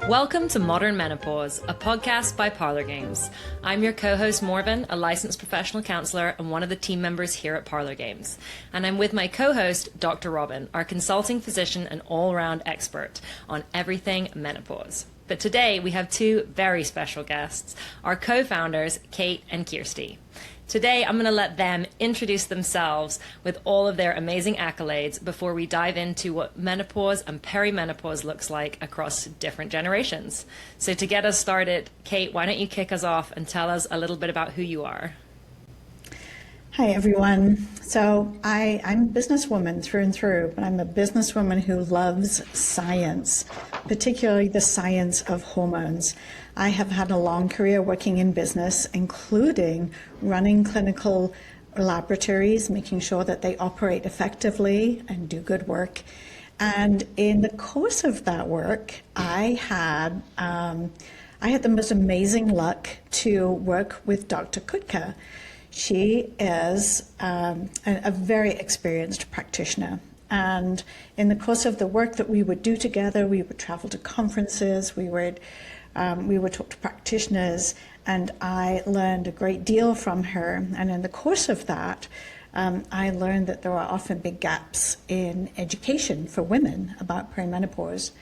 Welcome to Modern Menopause, a podcast by Parlor Games. I'm your co-host Morven, a licensed professional counselor and one of the team members here at Parlor Games. And I'm with my co-host, Dr. Robyn, our consulting physician and all-around expert on everything menopause. But today we have two very special guests, our co-founders, Kate and Kirsti. Today, I'm going to let them introduce themselves with all of their amazing accolades before we dive into what menopause and perimenopause looks like across different generations. So to get us started, Kate, why don't you kick us off and tell us a little bit about who you are? Hi, everyone. So I'm a businesswoman through and through, but I'm a businesswoman who loves science, particularly the science of hormones. I have had a long career working in business, including running clinical laboratories, making sure that they operate effectively and do good work. And in the course of that work, I had the most amazing luck to work with Dr. Kutka. She is a very experienced practitioner. And in the course of the work that we would do together, we would travel to conferences, we would talk to practitioners, and I learned a great deal from her. And in the course of that, I learned that there are often big gaps in education for women about perimenopause.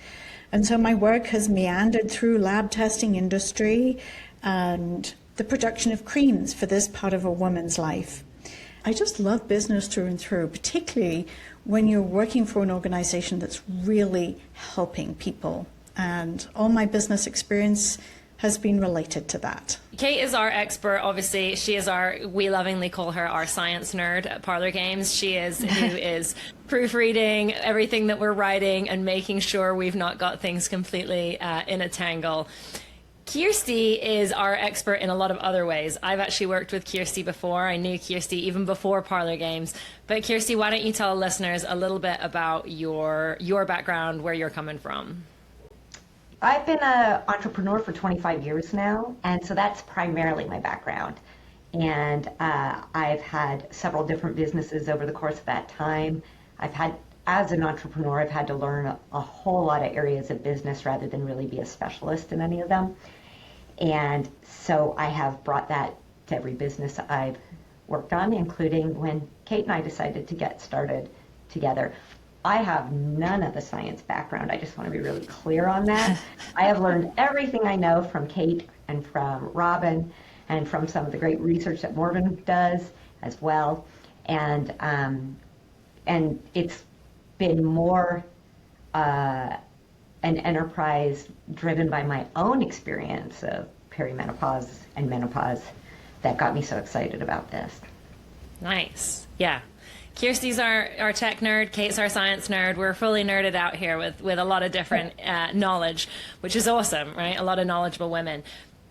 And so my work has meandered through lab testing industry and the production of creams for this part of a woman's life. I just love business through and through, particularly when you're working for an organization that's really helping people. And all my business experience has been related to that. Kate is our expert, obviously. She is we lovingly call her our science nerd at Parlor Games. She is who is proofreading everything that we're writing and making sure we've not got things completely in a tangle. Kirsti is our expert in a lot of other ways. I've actually worked with Kirsti before. I knew Kirsti even before Parlor Games. But Kirsti, why don't you tell listeners a little bit about your background, where you're coming from? I've been an entrepreneur for 25 years now, and so that's primarily my background. And I've had several different businesses over the course of that time. As an entrepreneur, I've had to learn a whole lot of areas of business rather than really be a specialist in any of them. And so I have brought that to every business I've worked on, including when Kate and I decided to get started together. I have none of the science background. I just want to be really clear on that. I have learned everything I know from Kate and from Robyn and from some of the great research that Morven does as well. And it's been more an enterprise driven by my own experience of perimenopause and menopause that got me so excited about this. Nice. Yeah. Kirsti's our tech nerd, Kate's our science nerd. We're fully nerded out here with a lot of different knowledge, which is awesome, right? A lot of knowledgeable women.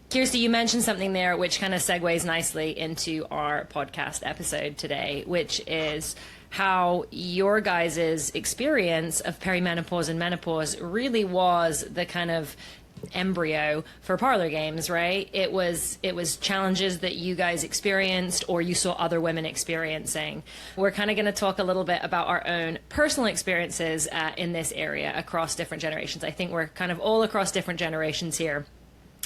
Kirsti, you mentioned something there which kind of segues nicely into our podcast episode today, which is how your guys' experience of perimenopause and menopause really was the kind of embryo for Parlor Games, right? It was challenges that you guys experienced or you saw other women experiencing. We're kind of going to talk a little bit about our own personal experiences in this area across different generations. I think we're kind of all across different generations here.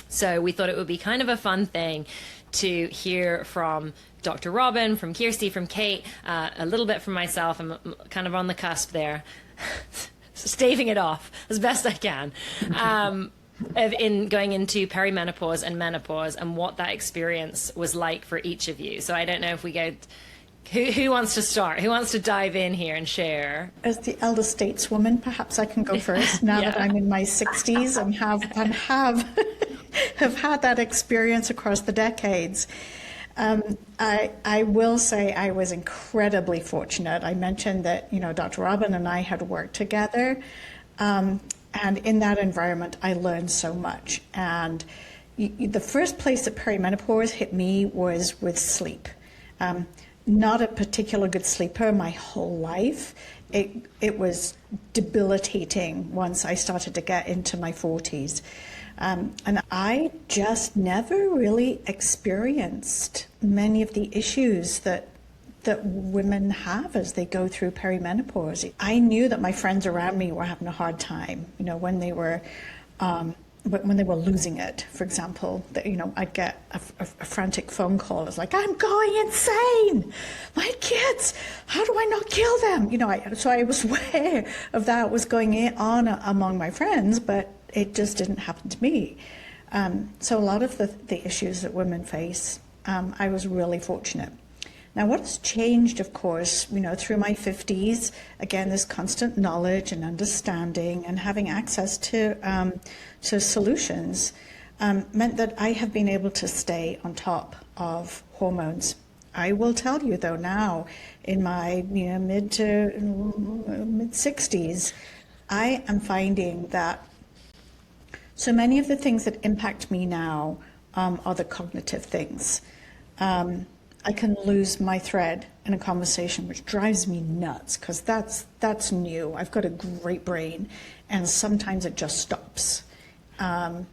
So we thought it would be kind of a fun thing to hear from Dr. Robyn, from Kirsti, from Kate, a little bit from myself. I'm kind of on the cusp there, staving it off as best I can. In going into perimenopause and menopause and what that experience was like for each of you. So I don't know if we go, who wants to start? Who wants to dive in here and share? As the elder stateswoman, perhaps I can go first now that I'm in my 60s and have had that experience across the decades. I will say I was incredibly fortunate. I mentioned that, Dr. Robyn and I had worked together. And in that environment, I learned so much. And the first place that perimenopause hit me was with sleep. Not a particular good sleeper my whole life. It was debilitating once I started to get into my 40s. And I just never really experienced many of the issues that that women have as they go through perimenopause. I knew that my friends around me were having a hard time, when they were losing it. For example, that I'd get a frantic phone call. It's like, I'm going insane. My kids, how do I not kill them? So I was aware of that was going on among my friends, but it just didn't happen to me. So a lot of the issues that women face, I was really fortunate. Now, what has changed, of course, through my 50s, again, this constant knowledge and understanding and having access to solutions meant that I have been able to stay on top of hormones. I will tell you, though, now in my mid 60s, I am finding that so many of the things that impact me now are the cognitive things. I can lose my thread in a conversation, which drives me nuts, because that's new. I've got a great brain, and sometimes it just stops. And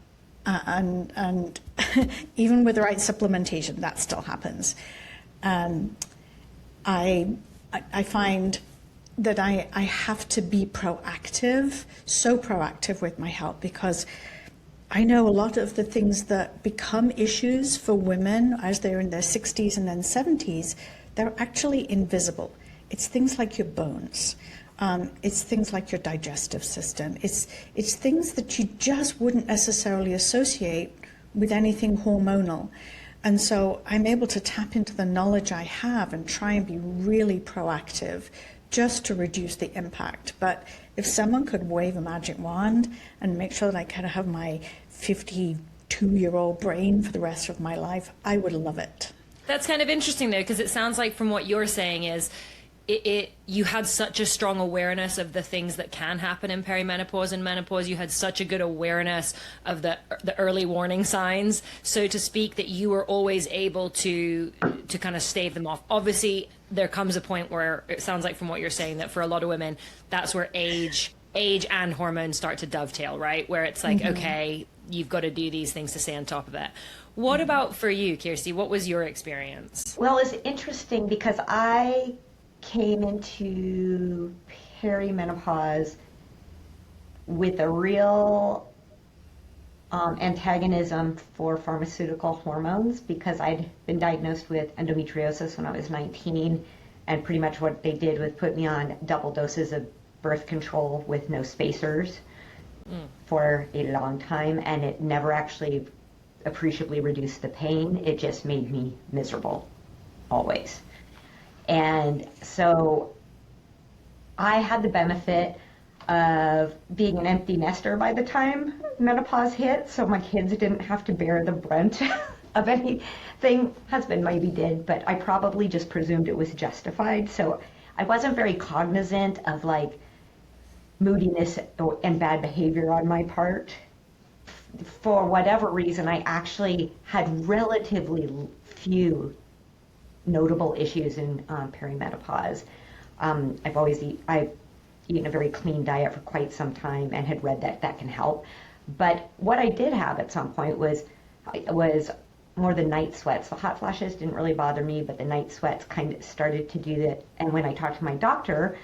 even with the right supplementation, that still happens. I find that I have to be proactive, so proactive with my health, because I know a lot of the things that become issues for women as they're in their 60s and then 70s, they're actually invisible. It's things like your bones. It's things like your digestive system. It's things that you just wouldn't necessarily associate with anything hormonal. And so I'm able to tap into the knowledge I have and try and be really proactive just to reduce the impact. But if someone could wave a magic wand and make sure that I kind of have my 52-year-old brain for the rest of my life, I would love it. That's kind of interesting, though, because it sounds like from what you're saying is you had such a strong awareness of the things that can happen in perimenopause and menopause. You had such a good awareness of the early warning signs, so to speak, that you were always able to kind of stave them off. Obviously, there comes a point where it sounds like from what you're saying that for a lot of women, that's where age and hormones start to dovetail, right? Where it's like, okay, you've got to do these things to stay on top of it. What about for you, Kirsti? What was your experience? Well, it's interesting because I came into perimenopause with a real antagonism for pharmaceutical hormones, because I'd been diagnosed with endometriosis when I was 19, and pretty much what they did was put me on double doses of birth control with no spacers for a long time, and it never actually appreciably reduced the pain. It just made me miserable, always. And so I had the benefit of being an empty nester by the time menopause hit, so my kids didn't have to bear the brunt of anything. Husband maybe did, but I probably just presumed it was justified. So I wasn't very cognizant of like moodiness and bad behavior on my part. For whatever reason, I actually had relatively few notable issues in perimenopause. I've eaten a very clean diet for quite some time and had read that can help. But what I did have at some point was more the night sweats. The hot flashes didn't really bother me, but the night sweats kind of started to do that. And when I talked to my doctor,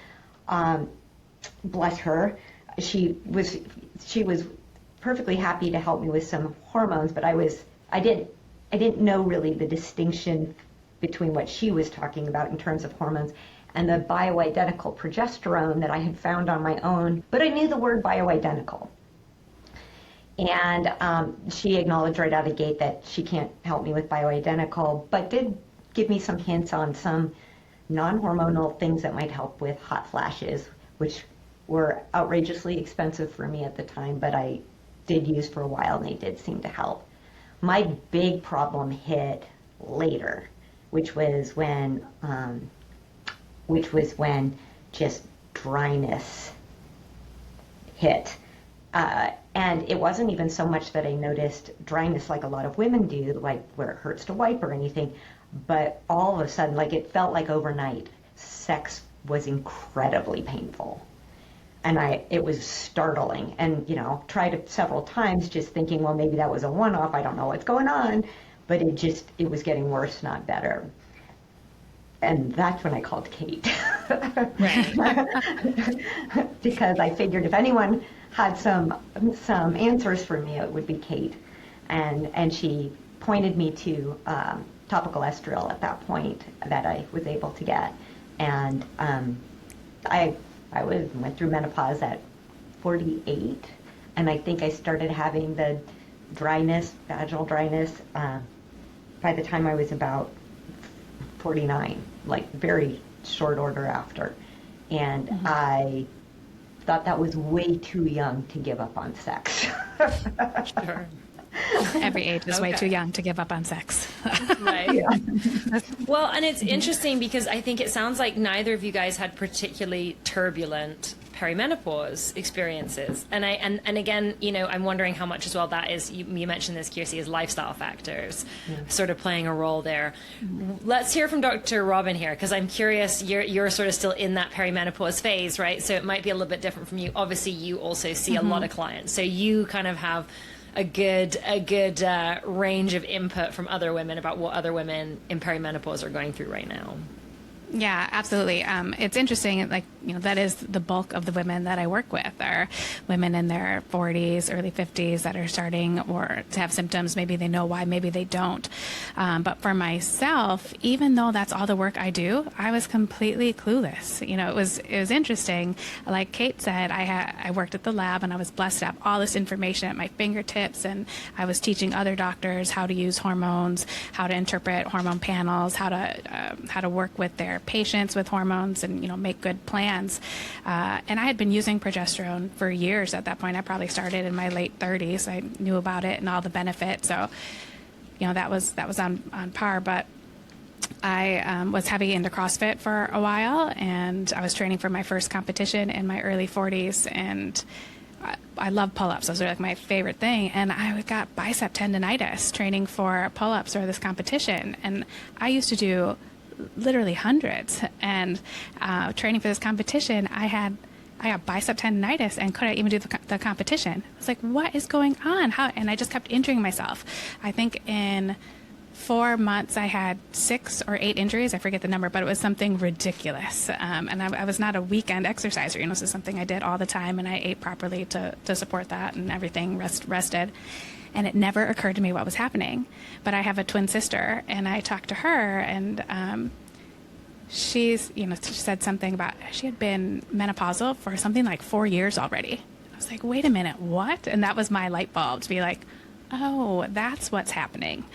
bless her, she was perfectly happy to help me with some hormones, but I didn't know really the distinction between what she was talking about in terms of hormones and the bioidentical progesterone that I had found on my own, but I knew the word bioidentical. And she acknowledged right out of the gate that she can't help me with bioidentical, but did give me some hints on some non-hormonal things that might help with hot flashes, which were outrageously expensive for me at the time, but I did use for a while and they did seem to help. My big problem hit later, which was when just dryness hit. And it wasn't even so much that I noticed dryness like a lot of women do, like where it hurts to wipe or anything, but all of a sudden, like it felt like overnight, sex was incredibly painful. And it was startling, and tried it several times just thinking, well, maybe that was a one-off, I don't know what's going on, but it was getting worse, not better. And that's when I called Kate. Right. Because I figured if anyone had some answers for me, it would be Kate. And she pointed me to topical estriol at that point that I was able to get. And I went through menopause at 48, and I think I started having the dryness, vaginal dryness, by the time I was about 49, like very short order after. And I thought that was way too young to give up on sex. Sure. Every age is way too young to give up on sex. Right. Yeah. Well, and it's interesting because I think it sounds like neither of you guys had particularly turbulent perimenopause experiences. And again, you know, I'm wondering how much as well that is, you mentioned this, Kirsti, is lifestyle factors sort of playing a role there. Let's hear from Dr. Robyn here, because I'm curious, you're sort of still in that perimenopause phase, right? So it might be a little bit different from you. Obviously, you also see a lot of clients. So you kind of have a good range of input from other women about what other women in perimenopause are going through right now. Yeah, absolutely. It's interesting, like, you know, that is the bulk of the women that I work with are women in their 40s, early 50s that are starting or to have symptoms. Maybe they know why, maybe they don't. But for myself, even though that's all the work I do, I was completely clueless. You know, it was interesting. Like Kate said, I worked at the lab and I was blessed to have all this information at my fingertips, and I was teaching other doctors how to use hormones, how to interpret hormone panels, how to work with their patients with hormones and, you know, make good plans. And I had been using progesterone for years at that point. I probably started in my late 30s. I knew about it and all the benefits. So, you know, that was on par. But I was heavy into CrossFit for a while, and I was training for my first competition in my early 40s. And I love pull-ups. Those are like my favorite thing. And I got bicep tendonitis training for pull-ups for this competition. And I used to do literally hundreds, and training for this competition, I got bicep tendonitis and couldn't even do the competition. I was like, what is going on? How? And I just kept injuring myself. I think in 4 months I had 6 or 8 injuries. I forget the number, but it was something ridiculous. And I was not a weekend exerciser. You know, this is something I did all the time, and I ate properly to support that, and everything rested. And it never occurred to me what was happening. But I have a twin sister, and I talked to her, and she said something about she had been menopausal for something like 4 years already. I was like, wait a minute, what? And that was my light bulb to be like, oh, that's what's happening,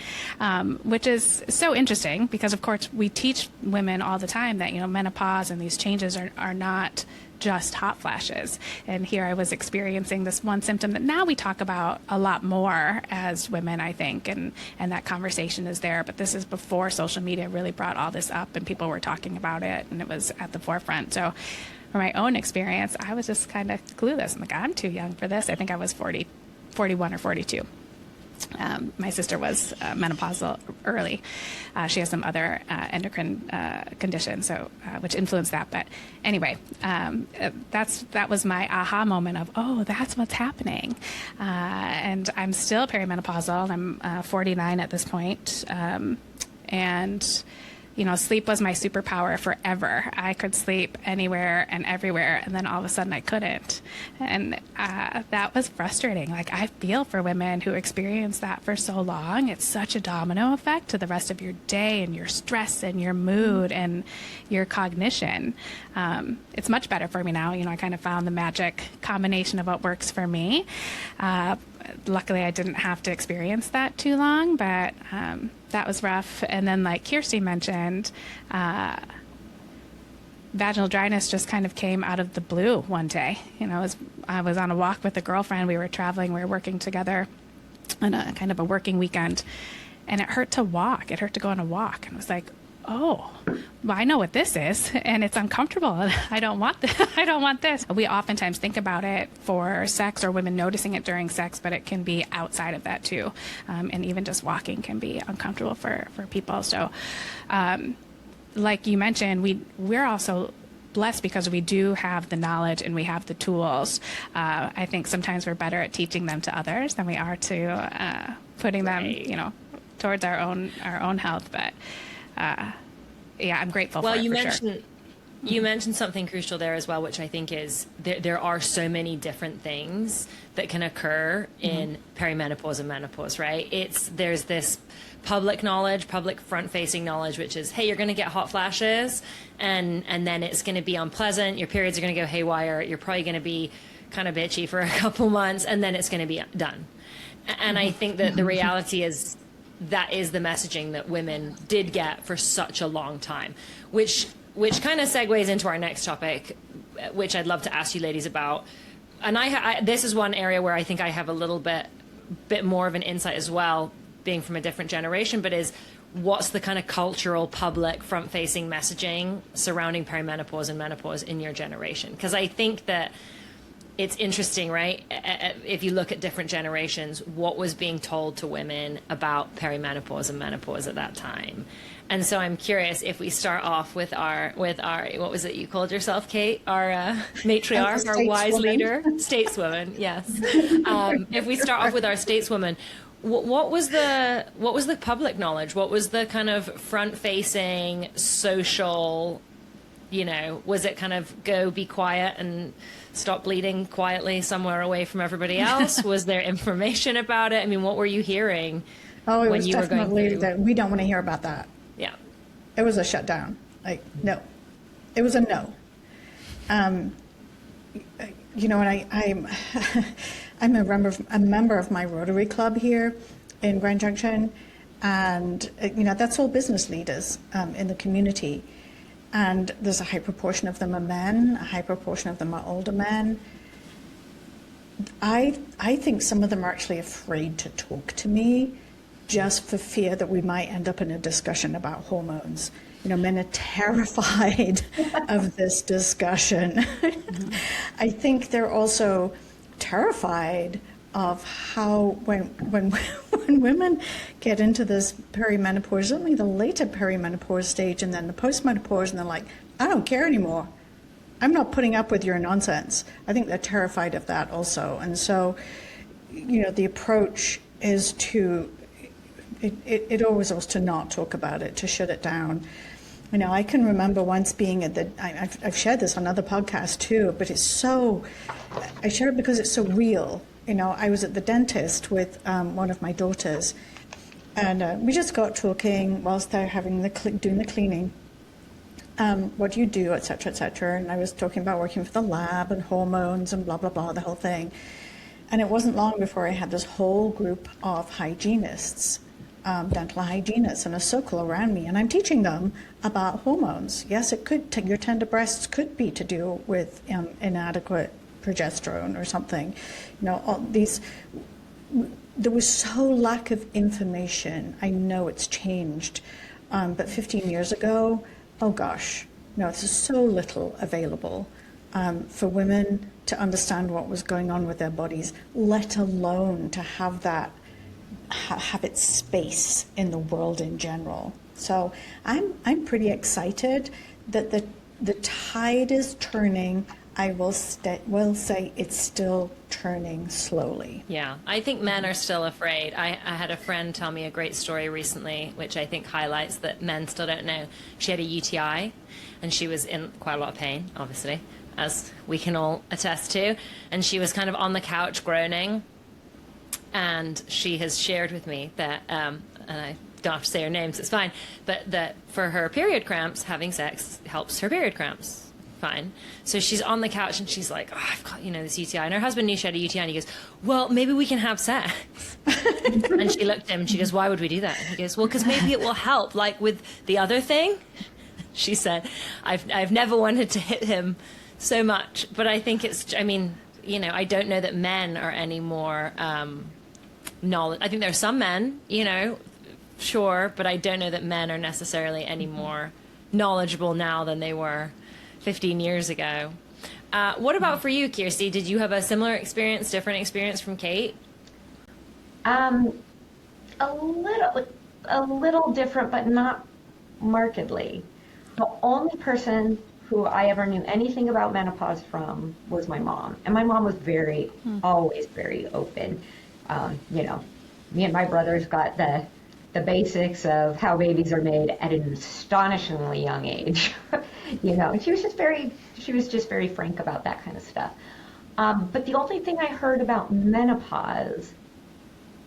which is so interesting because, of course, we teach women all the time that, you know, menopause and these changes are not just hot flashes. And here I was experiencing this one symptom that now we talk about a lot more as women, I think, and that conversation is there. But this is before social media really brought all this up and people were talking about it and it was at the forefront. So for my own experience, I was just kind of clueless. I'm like, I'm too young for this. I think I was 41 or 42. My sister was menopausal early. She has some other endocrine conditions, so which influenced that. But anyway, that was my aha moment of, oh, that's what's happening. And I'm still perimenopausal. I'm 49 at this point, and you know, sleep was my superpower forever. I could sleep anywhere and everywhere, and then all of a sudden I couldn't. And that was frustrating. Like, I feel for women who experience that for so long. It's such a domino effect to the rest of your day and your stress and your mood and your cognition. It's much better for me now. You know, I kind of found the magic combination of what works for me. Luckily, I didn't have to experience that too long, but that was rough. And then, like Kirsti mentioned, vaginal dryness just kind of came out of the blue one day. You know, I was on a walk with a girlfriend. We were traveling. We were working together on a kind of a working weekend. And it hurt to walk. It hurt to go on a walk. And I was like, oh, well, I know what this is, and it's uncomfortable. And I don't want this. I don't want this. We oftentimes think about it for sex or women noticing it during sex, but it can be outside of that too. And even just walking can be uncomfortable for people. So, like you mentioned, we're also blessed because we do have the knowledge and we have the tools. I think sometimes we're better at teaching them to others than we are to putting them, you know, towards our own health. But yeah, I'm grateful Well, for it, you for sure. mentioned you mentioned something crucial there as well, which I think is there are so many different things that can occur in perimenopause and menopause, right? There's this public knowledge, public front-facing knowledge, which is, hey, you're going to get hot flashes, and then it's going to be unpleasant. Your periods are going to go haywire. You're probably going to be kind of bitchy for a couple months, and then it's going to be done. And I think that the reality is that is the messaging that women did get for such a long time, which kind of segues into our next topic, which I'd love to ask you ladies about. And this is one area where I think I have a little bit more of an insight as well, being from a different generation, but is what's the kind of cultural, public, front-facing messaging surrounding perimenopause and menopause in your generation? Because I think that it's interesting, right? If you look at different generations, what was being told to women about perimenopause and menopause at that time. And so I'm curious if we start off with our what was it you called yourself, Kate? Our matriarch, our wise leader, stateswoman. Yes. If we start off with our stateswoman, what was the public knowledge? What was the kind of front-facing social? Was it kind of go be quiet and stop bleeding quietly somewhere away from everybody else? Was there information about it? I mean, what were you hearing? Oh, it when was you were going definitely through? that we don't want to hear about that. Yeah. It was a shutdown. Like, no. It was a no. And I'm I'm a member of my Rotary Club here in Grand Junction, and that's all business leaders in the community. And there's a high proportion of them are men, a high proportion of them are older men. I think some of them are actually afraid to talk to me just for fear that we might end up in a discussion about hormones. Men are terrified of this discussion. I think they're also terrified of how when women get into this perimenopause, certainly the later perimenopause stage and then the postmenopause, and they're like, I don't care anymore. I'm not putting up with your nonsense. I think they're terrified of that also. And so, the approach is it always was to not talk about it, to shut it down. I can remember once being at I've shared this on other podcasts too, but I share it because it's so real. I was at the dentist with one of my daughters, and we just got talking whilst they're doing the cleaning. What do you do, et cetera, and I was talking about working for the lab and hormones and blah, blah, blah, the whole thing. And it wasn't long before I had this whole group of hygienists, dental hygienists, in a circle around me, and I'm teaching them about hormones. Yes, your tender breasts could be to do with inadequate progesterone or something. There was so lack of information. I know it's changed, but 15 years ago, oh gosh, there's so little available for women to understand what was going on with their bodies, let alone to have its space in the world in general. So I'm pretty excited that the tide is turning. I will say it's still turning slowly. Yeah, I think men are still afraid. I had a friend tell me a great story recently, which I think highlights that men still don't know. She had a UTI, and she was in quite a lot of pain, obviously, as we can all attest to. And she was kind of on the couch groaning, and she has shared with me that, and I don't have to say her name, so it's fine, but that for her period cramps, having sex helps her period cramps. Fine. So she's on the couch and she's like, I've got, this UTI. And her husband knew she had a UTI, and he goes, well, maybe we can have sex. And she looked at him and she goes, why would we do that? And he goes, well, because maybe it will help, like with the other thing. She said, I've never wanted to hit him so much, but I think I don't know that men are any more knowledge. I think there are some men, sure, but I don't know that men are necessarily any more knowledgeable now than they were 15 years ago. What about for you, Kirsti? Did you have a similar experience, different experience from Kate? A little different, but not markedly. The only person who I ever knew anything about menopause from was my mom. And my mom was always very open. Me and my brothers got the the basics of how babies are made at an astonishingly young age. And she was just very frank about that kind of stuff. But the only thing I heard about menopause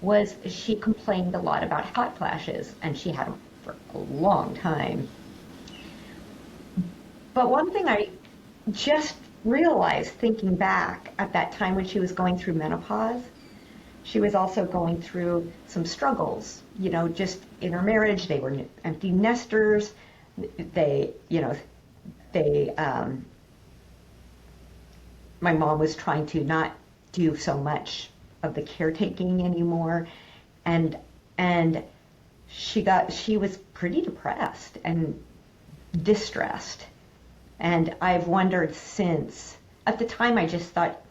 was she complained a lot about hot flashes, and she had them for a long time. But one thing I just realized thinking back at that time when she was going through menopause, she was also going through some struggles, just in her marriage. They were empty nesters. My mom was trying to not do so much of the caretaking anymore, and she was pretty depressed and distressed. And I've wondered since. At the time, I just thought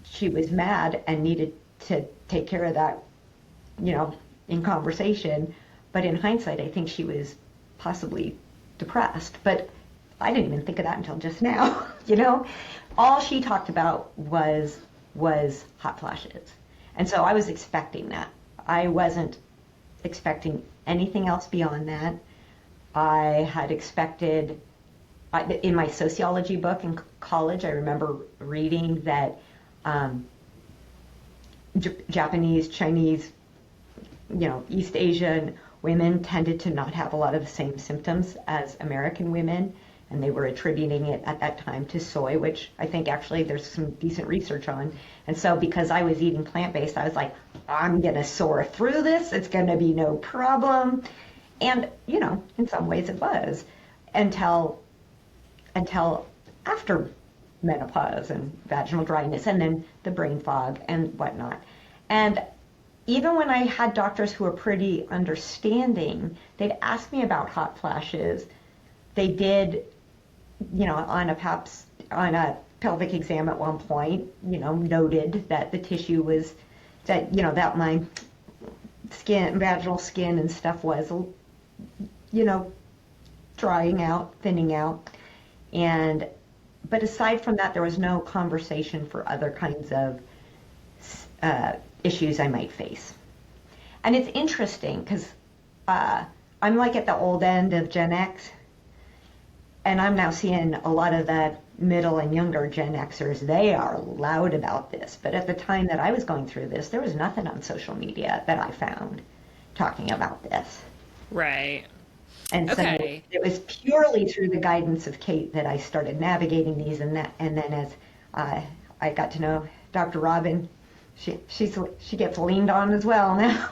she was mad and needed to take care of that, in conversation. But in hindsight, I think she was possibly depressed. But I didn't even think of that until just now, All she talked about was hot flashes. And so I was expecting that. I wasn't expecting anything else beyond that. I had expected, in my sociology book in college, I remember reading that Japanese, Chinese, East Asian women tended to not have a lot of the same symptoms as American women, and they were attributing it at that time to soy, which I think actually there's some decent research on. And so because I was eating plant-based, I was like, I'm going to soar through this. It's going to be no problem. And, in some ways it was until after menopause and vaginal dryness and then the brain fog and whatnot. And even when I had doctors who were pretty understanding, they'd ask me about hot flashes. They did, on a pelvic exam at one point, noted that the tissue was, that my vaginal skin and stuff was, drying out, thinning out. But aside from that, there was no conversation for other kinds of issues I might face. And it's interesting because I'm like at the old end of Gen X, and I'm now seeing a lot of the middle and younger Gen Xers. They are loud about this. But at the time that I was going through this, there was nothing on social media that I found talking about this. Right. And Okay. So it was purely through the guidance of Kate that I started navigating these, and then as I got to know Dr. Robyn, she gets leaned on as well now.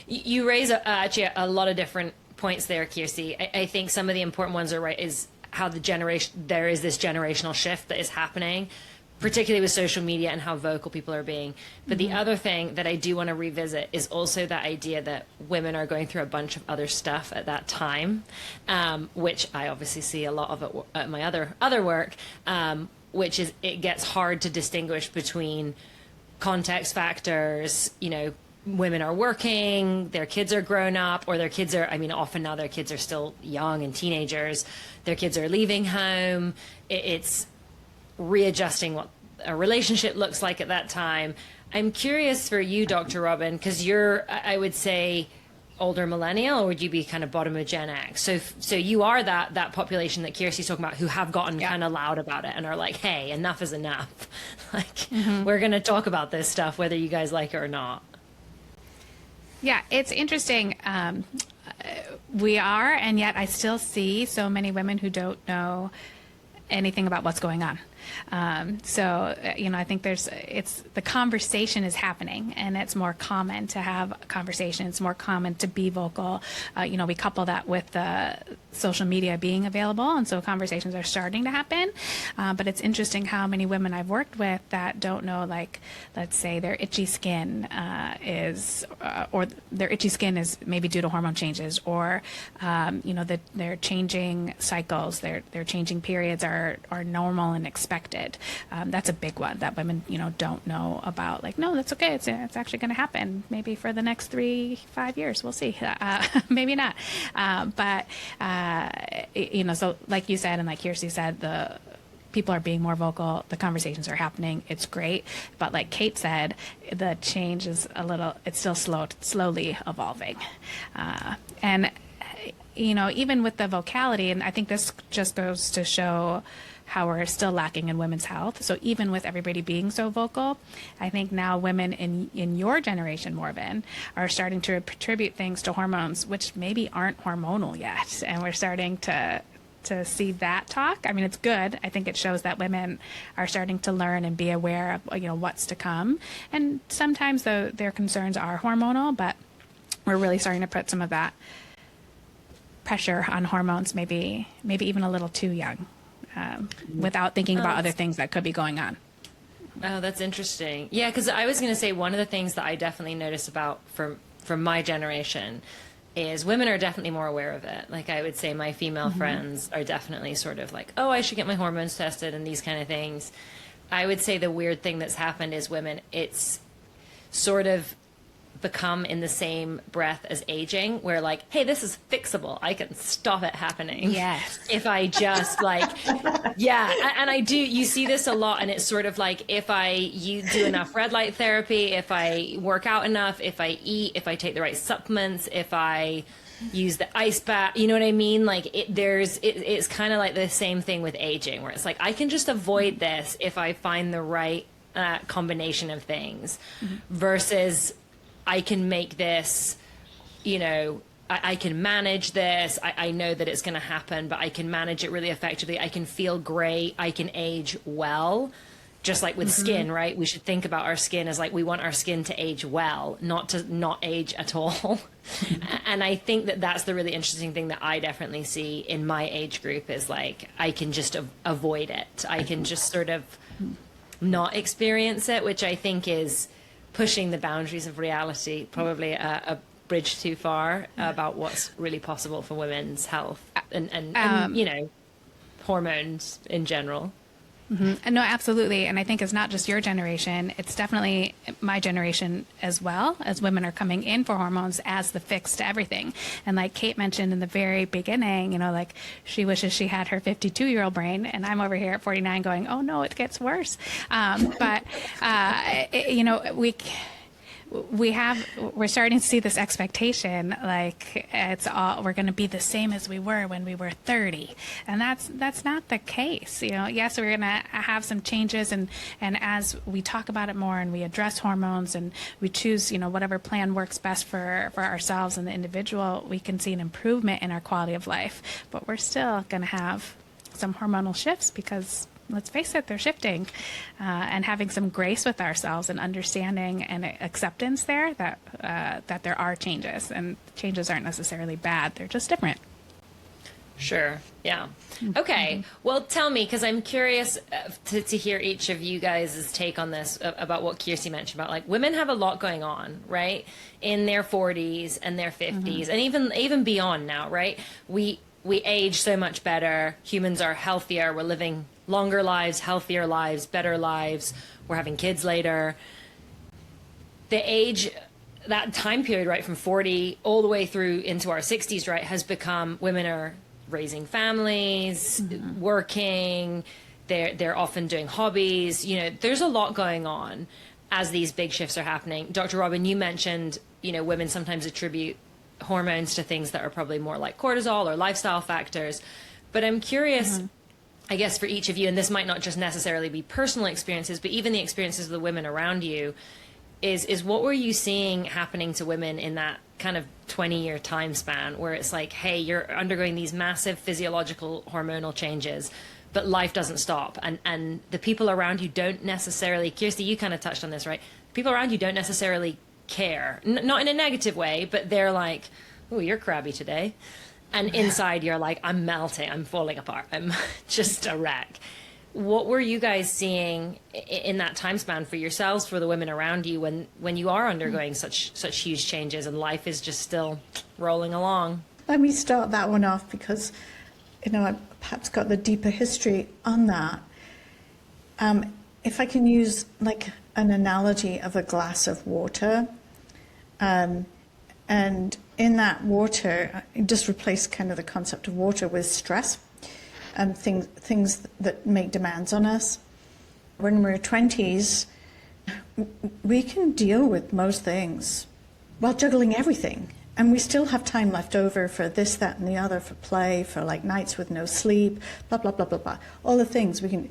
You raise actually a lot of different points there, Kirsti. I think some of the important ones are right is how there is this generational shift that is happening, particularly with social media and how vocal people are being. But the other thing that I do want to revisit is also that idea that women are going through a bunch of other stuff at that time, which I obviously see a lot of at my other work, which is it gets hard to distinguish between context factors, women are working, their kids are grown up, or often now their kids are still young and teenagers, their kids are leaving home. It's readjusting what a relationship looks like at that time. I'm curious for you, Dr. Robyn, because you're, I would say, older millennial, or would you be kind of bottom of Gen X? So you are that population that Kirsti's talking about who have gotten kind of loud about it and are like, hey, enough is enough. We're going to talk about this stuff whether you guys like it or not. Yeah, it's interesting. We are, and yet I still see so many women who don't know anything about what's going on. I think the conversation is happening, and it's more common to have a conversation. It's more common to be vocal. We couple that with the social media being available, and so conversations are starting to happen. But it's interesting how many women I've worked with that don't know, let's say their itchy skin or their itchy skin is maybe due to hormone changes, or that they're changing cycles, their changing periods are normal and expected. That's a big one that women, don't know about. No, that's okay. It's actually going to happen. Maybe for the next 3-5 years, we'll see. Maybe not. So like you said, and like Kirsti said, people are being more vocal, the conversations are happening, it's great. But like Kate said, the change is it's still slowly evolving. And, even with the vocality, and I think this just goes to show how we're still lacking in women's health. So even with everybody being so vocal, I think now women in your generation, Morven, are starting to attribute things to hormones, which maybe aren't hormonal yet. And we're starting to see that talk. I mean, it's good. I think it shows that women are starting to learn and be aware of, what's to come. And sometimes their concerns are hormonal, but we're really starting to put some of that pressure on hormones, maybe even a little too young, without thinking about other things that could be going on. Oh, that's interesting. Yeah, because I was going to say one of the things that I definitely notice about from my generation is women are definitely more aware of it. Like I would say my female friends are definitely sort of like, oh, I should get my hormones tested and these kind of things. I would say the weird thing that's happened is women, it's sort of become in the same breath as aging, where like, hey, this is fixable. I can stop it happening. Yes. If I just like, yeah. And I do, you see this a lot. And it's sort of like, you do enough red light therapy, if I work out enough, if I eat, if I take the right supplements, if I use the ice bath, you know what I mean? Like it's kind of like the same thing with aging, where it's like, I can just avoid this if I find the right combination of things versus I can make this, I can manage this. I know that it's going to happen, but I can manage it really effectively. I can feel great. I can age well. Just like with skin, right? We should think about our skin as like, we want our skin to age well, not to not age at all. And I think that that's the really interesting thing that I definitely see in my age group is like, I can just avoid it. I can just sort of not experience it, which I think is pushing the boundaries of reality, probably a bridge too far about what's really possible for women's health and hormones in general. No, absolutely. And I think it's not just your generation. It's definitely my generation as well, as women are coming in for hormones as the fix to everything. And like Kate mentioned in the very beginning, like she wishes she had her 52-year-old brain. And I'm over here at 49 going, oh, no, it gets worse. We're starting to see this expectation, like we're going to be the same as we were when we were 30. And that's not the case. Yes, we're going to have some changes. And as we talk about it more and we address hormones and we choose, whatever plan works best for ourselves and the individual, we can see an improvement in our quality of life. But we're still going to have some hormonal shifts because, let's face it, they're shifting, and having some grace with ourselves and understanding and acceptance there that there are changes, and changes aren't necessarily bad. They're just different. Sure. Yeah. Okay. Well, tell me, because I'm curious to hear each of you guys' take on this about what Kirsti mentioned about like women have a lot going on, right? In their 40s and their 50s and even beyond now, right? We age so much better. Humans are healthier. We're living longer lives, healthier lives, better lives. We're having kids later. The age, that time period, right, from 40 all the way through into our 60s, right, has become, women are raising families, working, they're often doing hobbies. There's a lot going on as these big shifts are happening. Dr. Robyn, you mentioned, women sometimes attribute hormones to things that are probably more like cortisol or lifestyle factors. But I'm curious, I guess, for each of you, and this might not just necessarily be personal experiences, but even the experiences of the women around you, is what were you seeing happening to women in that kind of 20-year time span where it's like, hey, you're undergoing these massive physiological hormonal changes, but life doesn't stop. And the people around you don't necessarily, Kirsti, you kind of touched on this, right? People around you don't necessarily care, not in a negative way, but they're like, oh, you're crabby today. And inside you're like, I'm melting, I'm falling apart, I'm just a wreck. What were you guys seeing in that time span for yourselves, for the women around you, when you are undergoing such huge changes and life is just still rolling along? Let me start that one off because, I perhaps got the deeper history on that. If I can use like an analogy of a glass of water, and in that water, just replace kind of the concept of water with stress. things that make demands on us. When we're 20s, we can deal with most things while juggling everything. And we still have time left over for this, that, and the other, for play, for like nights with no sleep, blah, blah, blah, blah, blah. All the things we can.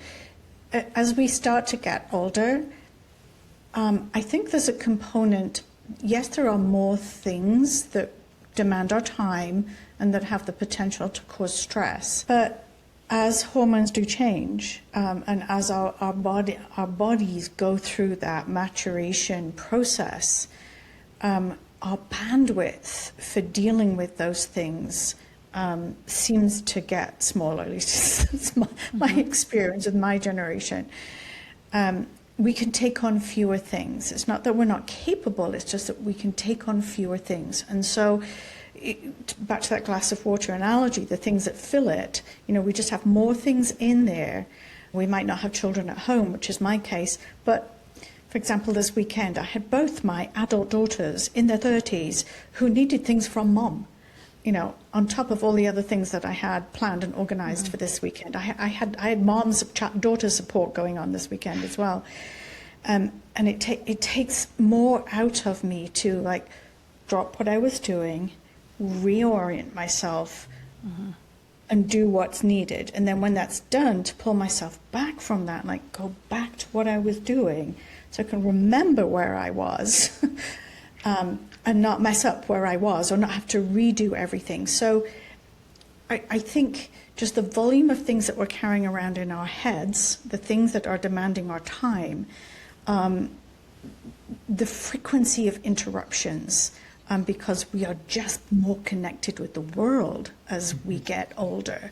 As we start to get older, I think there's a component. Yes, there are more things that demand our time and that have the potential to cause stress. But as hormones do change, and as our bodies go through that maturation process, our bandwidth for dealing with those things seems to get smaller. At least it's my experience with my generation. We can take on fewer things. It's not that we're not capable, it's just that we can take on fewer things. And so, back to that glass of water analogy, the things that fill it, we just have more things in there. We might not have children at home, which is my case, but for example, this weekend, I had both my adult daughters in their 30s who needed things from mom, on top of all the other things that I had planned and organized for this weekend. I had mom's daughter support going on this weekend as well. And it takes more out of me to drop what I was doing, reorient myself, and do what's needed. And then when that's done, to pull myself back from that, go back to what I was doing so I can remember where I was and not mess up where I was or not have to redo everything. So I think just the volume of things that we're carrying around in our heads, the things that are demanding our time, the frequency of interruptions, because we are just more connected with the world as we get older.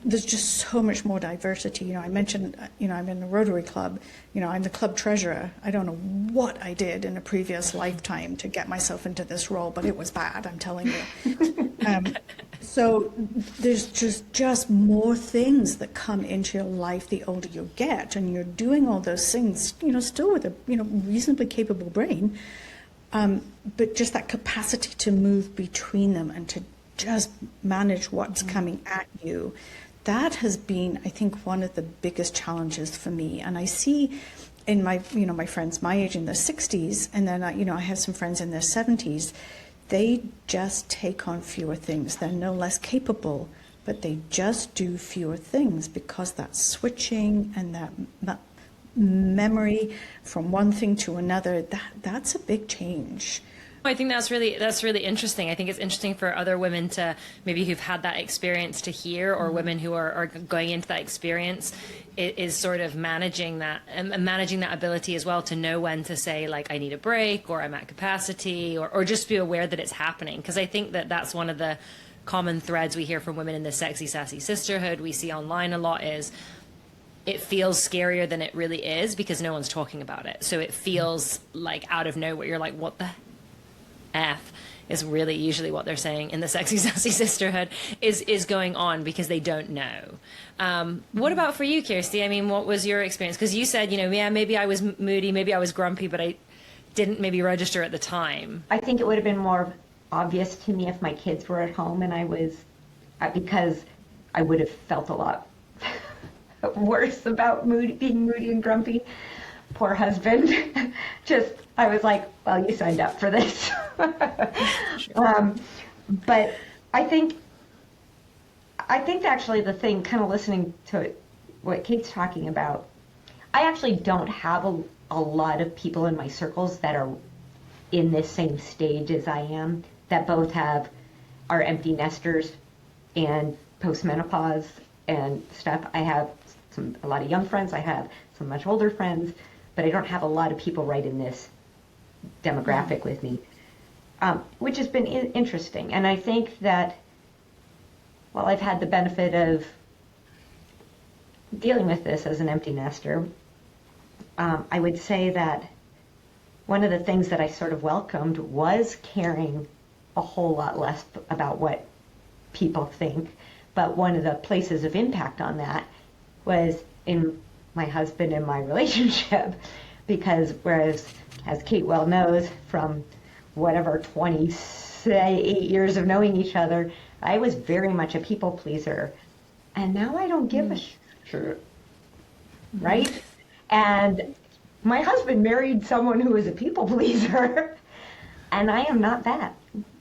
There's just so much more diversity. I mentioned, I'm in the Rotary Club. I'm the club treasurer. I don't know what I did in a previous lifetime to get myself into this role, but it was bad, I'm telling you. So there's just more things that come into your life the older you get, and you're doing all those things, still with a reasonably capable brain, but just that capacity to move between them and to just manage what's coming at you. That has been, I think, one of the biggest challenges for me. And I see in my friends my age in their 60s, and then I have some friends in their 70s, they just take on fewer things. They're no less capable, but they just do fewer things because that switching and that memory from one thing to another, that's a big change. I think that's really interesting. I think it's interesting for other women to maybe who've had that experience to hear, or women who are going into that experience, is sort of managing that and managing that ability as well to know when to say I need a break, or I'm at capacity, or just be aware that it's happening. Because I think that that's one of the common threads we hear from women in the sexy, sassy sisterhood we see online a lot is it feels scarier than it really is because no one's talking about it. So it feels like out of nowhere. You're like, what the F is really usually what they're saying in the sexy sassy sisterhood is going on because they don't know. What about for you, Kirsti? I mean, what was your experience? Because you said, maybe I was moody, maybe I was grumpy, but I didn't maybe register at the time. I think it would have been more obvious to me if my kids were at home and I was, because I would have felt a lot worse about being moody and grumpy. Poor husband. I was like, well, you signed up for this. But I think actually the thing, kind of listening to what Kate's talking about, I actually don't have a lot of people in my circles that are in this same stage as I am, that both are empty nesters and postmenopause and stuff. I have a lot of young friends. I have some much older friends. But I don't have a lot of people right in this demographic with me, which has been interesting. And I think that while I've had the benefit of dealing with this as an empty nester, I would say that one of the things that I sort of welcomed was caring a whole lot less about what people think. But one of the places of impact on that was in my husband and my relationship, because whereas, as Kate well knows, from whatever 28 years of knowing each other, I was very much a people pleaser, and now I don't give a shit, right? And my husband married someone who is a people pleaser, and I am not that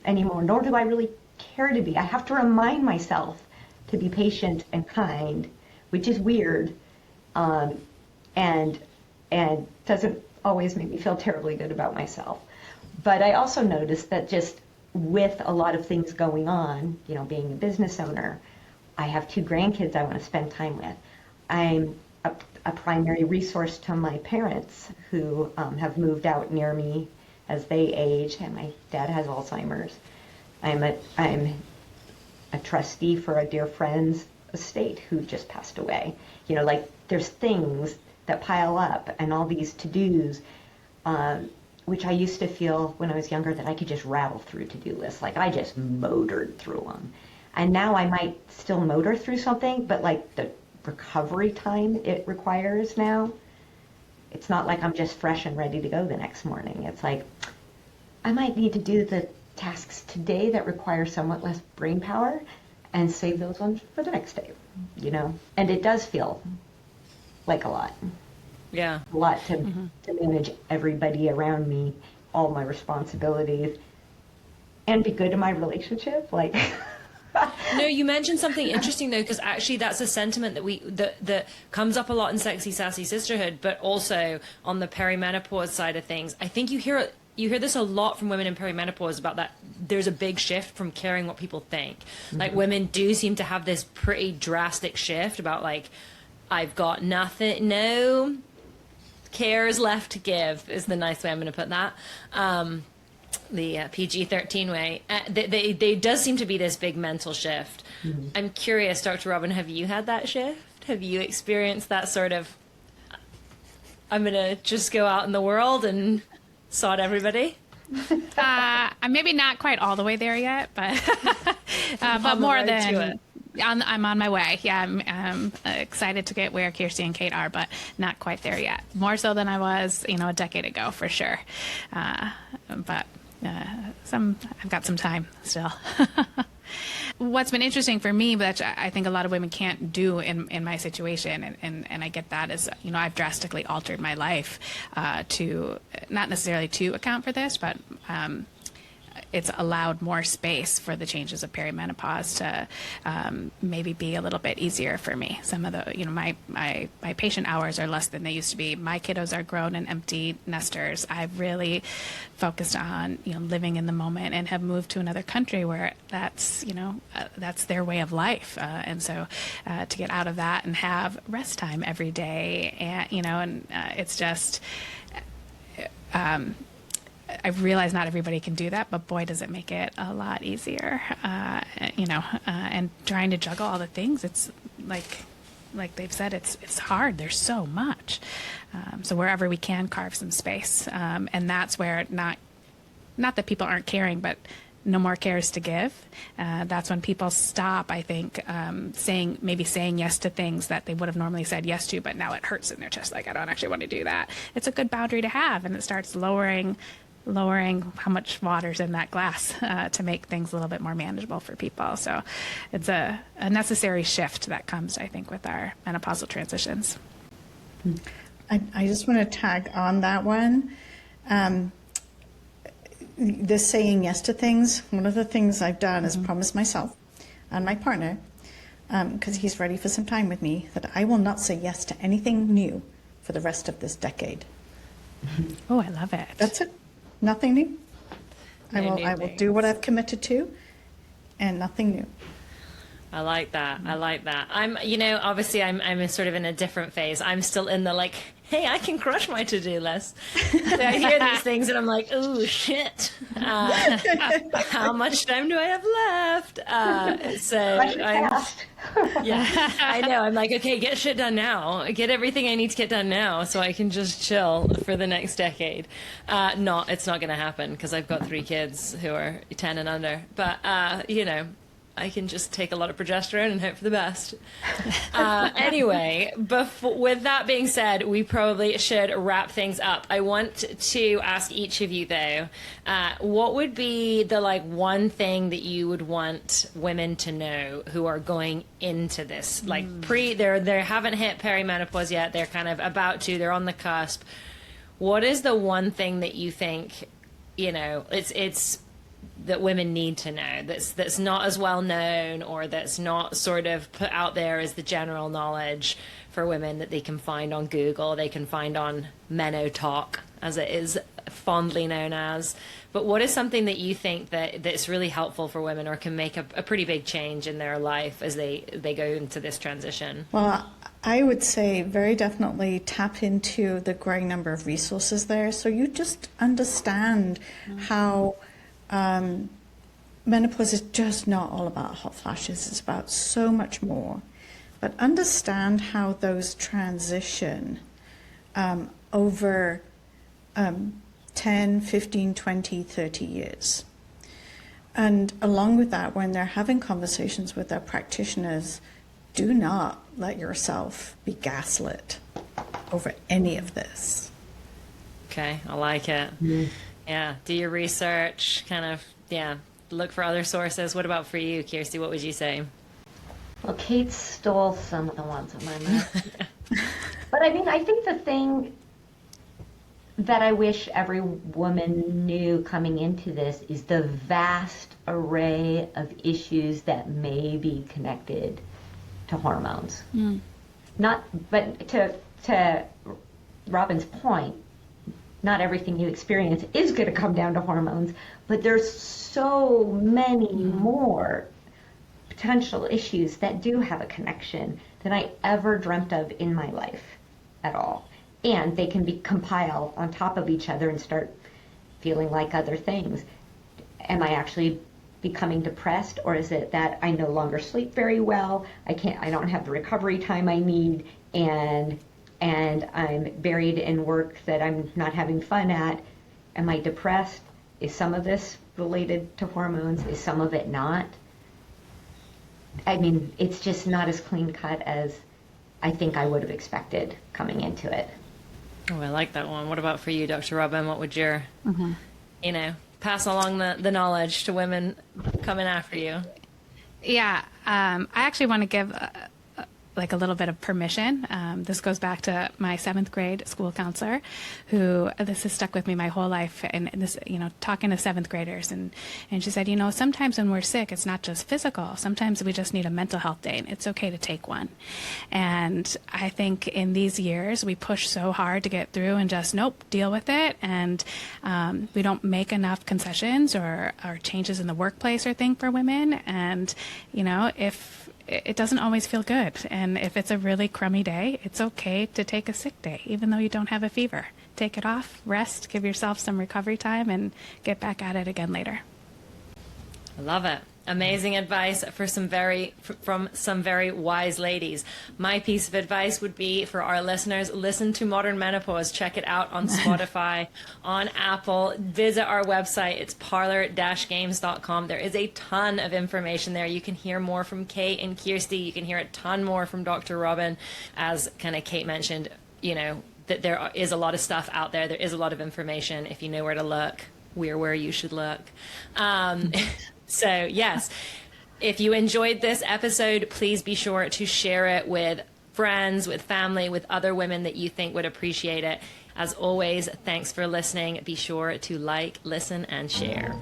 anymore, nor do I really care to be. I have to remind myself to be patient and kind, which is weird, and doesn't always make me feel terribly good about myself. But I also noticed that just with a lot of things going on, you know, being a business owner, I have 2 grandkids I want to spend time with. I'm a primary resource to my parents who have moved out near me as they age, and my dad has Alzheimer's. I'm a trustee for a dear friend's estate who just passed away. You know, like there's things that pile up and all these to-dos, which I used to feel when I was younger that I could just rattle through to-do lists. Like I just motored through them. And now I might still motor through something, but like the recovery time it requires now, it's not like I'm just fresh and ready to go the next morning. It's like I might need to do the tasks today that require somewhat less brain power and save those ones for the next day, you know? And it does feel like a lot. Yeah. A lot to manage everybody around me, all my responsibilities, and be good to my relationship. Like, no, you mentioned something interesting though, because actually that's a sentiment that comes up a lot in Sexy Sassy Sisterhood, but also on the perimenopause side of things. I think you hear this a lot from women in perimenopause about that. There's a big shift from caring what people think. Like women do seem to have this pretty drastic shift about like, I've got nothing, no cares left to give is the nice way I'm going to put that. The PG-13 way. They does seem to be this big mental shift. I'm curious, Dr. Robyn, have you had that shift? Have you experienced that sort of, I'm going to just go out in the world and sod everybody? I'm maybe not quite all the way there yet, but more than... I'm on my way. Yeah, I'm excited to get where Kirsti and Kate are, but not quite there yet. More so than I was, a decade ago, for sure. But I've got some time still. What's been interesting for me, but I think a lot of women can't do in my situation, and I get that, is, I've drastically altered my life to, not necessarily to account for this, but it's allowed more space for the changes of perimenopause to maybe be a little bit easier for me. Some of the, my patient hours are less than they used to be. My kiddos are grown and empty nesters. I've really focused on, living in the moment, and have moved to another country where that's, that's their way of life. And so to get out of that and have rest time every day, and, it's just... I realize not everybody can do that, but boy, does it make it a lot easier, and trying to juggle all the things. It's like they've said, it's hard. There's so much. So wherever we can carve some space. And that's where not that people aren't caring, but no more cares to give. That's when people stop, I think, saying yes to things that they would have normally said yes to, but now it hurts in their chest. Like, I don't actually want to do that. It's a good boundary to have, and it starts lowering how much water's in that glass to make things a little bit more manageable for people. So it's a necessary shift that comes, I think, with our menopausal transitions. I just want to tag on that one. This saying yes to things, one of the things I've done is promise myself and my partner, because he's ready for some time with me, that I will not say yes to anything new for the rest of this decade. Oh, I love it. That's it. Nothing new. I will do what I've committed to, and nothing new. I like that. I'm, obviously I'm sort of in a different phase. I'm still in the hey, I can crush my to-do list. So I hear these things and I'm like, oh shit. How much time do I have left? Yeah, I know. I'm like, okay, get shit done now. Get everything I need to get done now so I can just chill for the next decade. It's not going to happen because I've got 3 kids who are 10 and under. But, I can just take a lot of progesterone and hope for the best. Anyway, with that being said, we probably should wrap things up. I want to ask each of you, though, what would be the one thing that you would want women to know who are going into this? They haven't hit perimenopause yet. They're kind of about to. They're on the cusp. What is the one thing that you think, it's that women need to know that's not as well known, or that's not sort of put out there as the general knowledge for women, that they can find on Google, they can find on Menotalk, as it is fondly known as? But what is something that you think that's really helpful for women, or can make a pretty big change in their life as they go into this transition? Well, I would say very definitely tap into the growing number of resources there. So you just understand how menopause is just not all about hot flashes. It's about so much more. But understand how those transition over 10, 15, 20, 30 years. And along with that, when they're having conversations with their practitioners, do not let yourself be gaslit over any of this. Okay, I like it. Yeah, do your research, look for other sources. What about for you, Kirsti? What would you say? Well, Kate stole some of the ones in my mouth. But I think the thing that I wish every woman knew coming into this is the vast array of issues that may be connected to hormones. But to Robyn's point, not everything you experience is going to come down to hormones, but there's so many more potential issues that do have a connection than I ever dreamt of in my life at all. And they can compile on top of each other and start feeling like other things. Am I actually becoming depressed, or is it that I no longer sleep very well, I don't have the recovery time I need, and I'm buried in work that I'm not having fun at? Am I depressed? Is some of this related to hormones? Is some of it not? It's just not as clean cut as I think I would have expected coming into it. Oh, I like that one. What about for you, Dr. Robyn? What would your, pass along the knowledge to women coming after you? Yeah, I actually want to give a little bit of permission. This goes back to my 7th grade school counselor, who this has stuck with me my whole life. And this, talking to 7th graders, and she said, sometimes when we're sick, it's not just physical. Sometimes we just need a mental health day, and it's okay to take one. And I think in these years, we push so hard to get through and just, deal with it. And we don't make enough concessions or changes in the workplace or thing for women. And, if it doesn't always feel good. And if it's a really crummy day, it's okay to take a sick day, even though you don't have a fever. Take it off, rest, give yourself some recovery time, and get back at it again later. I love it. Amazing advice from some very wise ladies. My piece of advice would be for our listeners: listen to Modern Menopause. Check it out on Spotify, on Apple. Visit our website. It's parlor-games.com. There is a ton of information there. You can hear more from Kate and Kirsti. You can hear a ton more from Dr. Robyn. As kind of Kate mentioned, that there is a lot of stuff out there. There is a lot of information. If you know where to look, we're where you should look. So yes, if you enjoyed this episode, please be sure to share it with friends, with family, with other women that you think would appreciate it. As always, thanks for listening. Be sure to like, listen, and share.